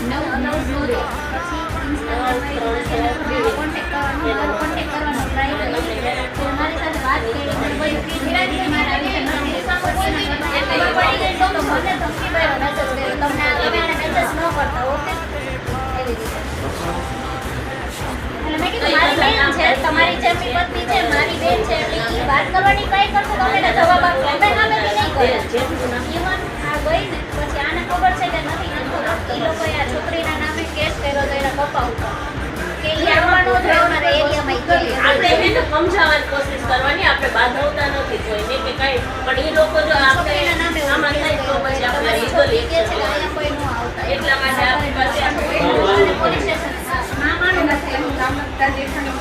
9 પછી ઇન્સ્ટાગ્રામમાં કોન્ટેક્ટ કરવાનો ટ્રાય કર્યો. મારી સાથે વાત કરી મને બધું કીધું કે મારા આવી રીતે ખબર પડી ગઈ તો મને ધમકી ભર્યો મેસેજ કર્યો તમને આ તમે મેસેજ ન કરતા ઓકે એવી રીતે. એટલે મેં કીધું મારી બેન છે તમારી જેમની પત્ની છે મારી બેન છે એટલે ઈ વાત કરવાની ટ્રાય કરશે તો અમે જવાબ આપો અમે સામે બી નહીં કરે. ઇવન આ ગઈ ને પછી આને ખબર છે કે નથી ખબર એ લોકોએ આ છોકરીના નામે કેસ કર્યો તો એના પપ્પા ઉપર કે ઈ આવવાનો જ રહેવાના એરિયામાં ઈ ગઈ. આપણે એને સમજાવવાની કોશિશ કરવાની આપણે બાંધવતા નથી કોઈને કે કઈ પણ એ લોકો જો આપણે આમાં થાય તો પછી આપણે લીગલી કે છે કે અહીંયા કોઈ ન આવતા એટલા માટે આપણી પાસે પોલીસ સ્ટેશન ના માનું નથી એનું કામ કરતા દેખાડો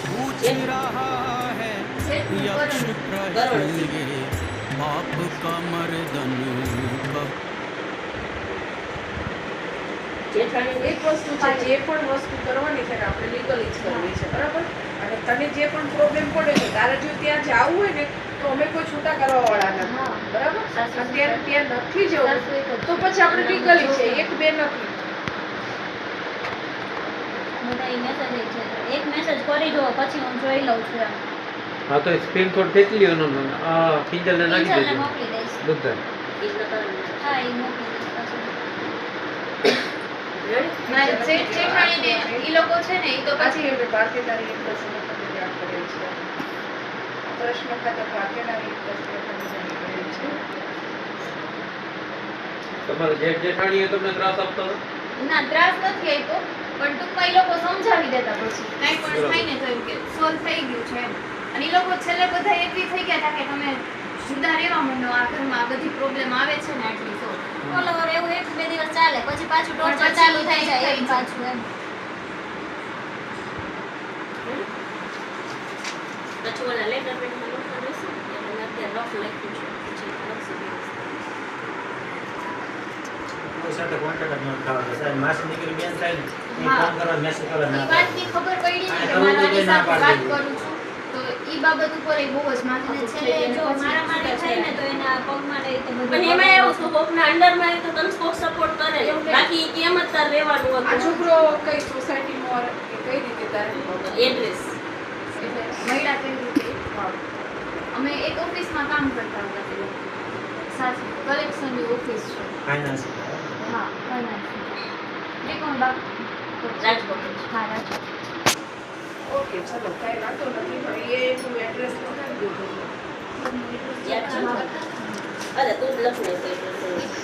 पूछ रहा है यक्ष प्रश्न बाप का मर्दन कब એક વસ્તુ છે જે પણ વસ્તુ કરવાની છે ને આપણે લીગલી જ કરવી છે બરાબર. અને તને જે પણ પ્રોબ્લેમ પડે છે તારે જો ત્યાં જવું હોય ને તો અમે કોઈ છૂટા કરવા વાળા નથી બરાબર. અત્યારે ત્યાં નથી જવું તો પછી આપણે લીગલી છે એક બે નથી. મોટા ઈ મેસેજ છે એક મેસેજ કરી દો પછી હું જોઈ લઉં છું એમ. હા તો સ્ક્રીનશોટ ખેંચી લ્યો ને આ કિંજલને નાખી ટીચરને દેજો મોકલી દઈશ. બધા. હા એ મોકલી દઈશ પછી. મારે જેઠાણીને ઈ લોકો છે ને ઈ તો પછી એમને ભાગ્યદારી એક પ્રશ્ન જાણ કરેલ છે. પ્રશ્ન ખાતે ભાગ્યદારી એક પ્રશ્ન કરેલ છે. તમારે જેઠાણીએ તમને ત્રાસ આપતો હતો? ના ત્રાસ નથી આપ્યો પણ ટૂંકમાં ઈ લોકો સમજાવી દેતા પછી કાંઈ પણ થાય ને તો એમ કે સોલ્વ થઈ ગયું છે એમ. અને ઈ લોકો છેલ્લે બધા એગ્રી થઈ ગયા હતા કે તમે જુદા રહેવા માંડો આ ઘરમાં આ બધી પ્રોબ્લેમ આવે છે ને આટલી તો બોલો એવું એક બે દિવસ ચાલે પછી પાછું ટોર્ચર ચાલુ થઈ જાય એમ પાછું એમ. પછી ઓલા લેટર પેનમાં લખવાનું રહેશે ને એટલે મેં અત્યારે રફ લખ્યું છે પછી લખશું કોઈ સાથે કોન્ટેક્ટ જ ન થવા દે. સાહેબ માસી દીકરી બેન થાય ને એ હા. ફોન કરવા મેસેજ કરવા ઈ ના વાતની ખબર પડી ને કે આ મારા કરવું તો આની ના સાથે વાત પાડી કરું છું તો ઈ બાબત ઉપર એ બહુ જ માથું અને દુખે છેલ્લે છે. જો મારામારી થાય ને તો એના પગમાં રહી તો બધું પણ એમાં એવું છે કોકના અંડરમાં તો તને કોક સપોર્ટ કરે એવું કંઈ- બાકી કેમ જ તાર રહેવાનું આ હતું છોકરો કઈ સોસાયટીમાં કે કઈ રીતે તારે એડ્રેસ એટલે મહિલા કેવી રીતે અમે એક ઓફિસમાં કામ કરતા હતા તે લોકો. સાથે કલેક્શનની ઓફિસ છે. ફાઇનાન્સ હા ફાઇનાન્સ ત્રિકોણ બાગ રાજકોટ હા રાજકોટ. ઓકે ચલો કઈ વાંધો નથી પણ એ તું એડ્રેસ લખાવી દેજો. યાદ છે અરે તું જ લખ ને તો એટલે